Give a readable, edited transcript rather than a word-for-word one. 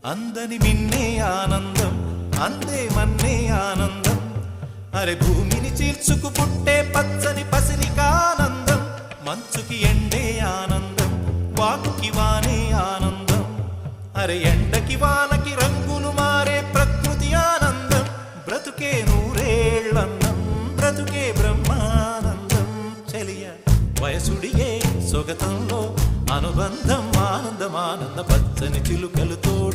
అందని మిన్నే ఆనందం అందే మన్నే ఆనందం అరే భూమిని చీల్చుకు పుట్టే పచ్చని పసిరికానందం మంచుకి ఎండే ఆనందం వాకుకి వానే ఆనందం అరే ఎండకి వానకి రంగులు మారే ప్రకృతి ఆనందం బ్రతుకే నూరేళ్ళన్నం బ్రతుకే బ్రహ్మానందం చెలియ వయసుడియే సొగతంలో అనుబంధం ఆనందం ఆనంద పచ్చని చిలుకలు తోడు